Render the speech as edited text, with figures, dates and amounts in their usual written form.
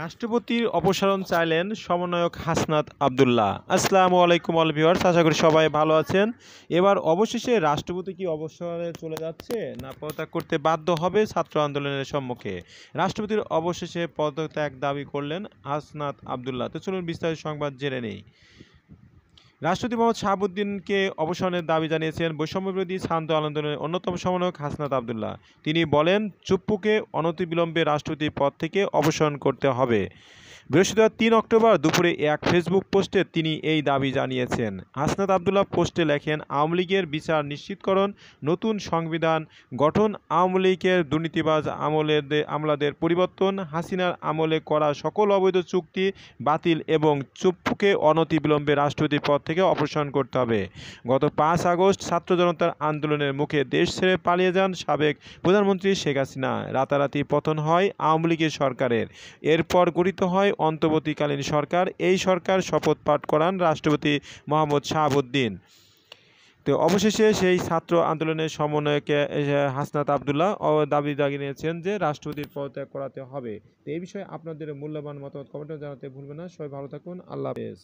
রাষ্ট্রপতির অপসারণ চাইলেন সমন্বয়ক হাসনাত আব্দুল্লাহ। আসসালামু আলাইকুম অল ভিউয়ার্স, আশা করি সবাই ভালো আছেন। এবার অবশেষে রাষ্ট্রপতি কি অবসরে চলে যাচ্ছে না পদত্যাগ করতে বাধ্য হবে ছাত্র আন্দোলনের সম্মুখে? রাষ্ট্রপতির অবশেষে পদত্যাগ দাবি করলেন হাসনাত আব্দুল্লাহ। তো চলুন বিস্তারিত সংবাদ জেনে নেই। রাষ্ট্রপতি মোহাম্মদ শাহাবুদ্দিনকে অবসানের দাবি জানিয়েছেন বৈষম্যবিরোধী ছাত্র আন্দোলনের অন্যতম সমন্বয়ক হাসনাত আব্দুল্লাহ। তিনি বলেন, চুপ্পুকে অনতিবিলম্বে রাষ্ট্রপতির পদ থেকে অবসান করতে হবে। বৃহস্পতিবার ৩ অক্টোবর দুপুরে এক ফেসবুক পোস্টে তিনি এই দাবি জানিয়েছেন। হাসনাত আব্দুল্লাহ পোস্টে লেখেন, আওয়ামী লীগের বিচার নিশ্চিতকরণ, নতুন সংবিধান গঠন, আওয়ামী লীগের দুর্নীতিবাজ আমলাদের পরিবর্তন, হাসিনার আমলে করা সকল অবৈধ চুক্তি বাতিল এবং চুপ্পুকে অনতিবিলম্বে রাষ্ট্রপতির পদ থেকে অপসারণ করতে হবে। গত ৫ আগস্ট ছাত্র জনতার আন্দোলনের মুখে দেশ ছেড়ে পালিয়ে যান সাবেক প্রধানমন্ত্রী শেখ হাসিনা। রাতারাতি পতন হয় আওয়ামী লীগের সরকারের। এরপর গঠিত হয় অন্তর্বর্তীকালীন সরকার। এই সরকার শপথ পাঠ করান রাষ্ট্রপতি মোহাম্মদ শাহাবুদ্দিন। তো অবশেষে সেই ছাত্র আন্দোলনের সমন্বয়ক হাসনাত আব্দুল্লাহ দাবি জানিয়েছেন যে রাষ্ট্রপতির পদত্যাগ করাতে হবে। তো এই বিষয়ে আপনাদের মূল্যবান মতামত কমেন্টে জানাতে ভুলবেন না। সবাই ভালো থাকুন। আল্লাহ হাফেজ।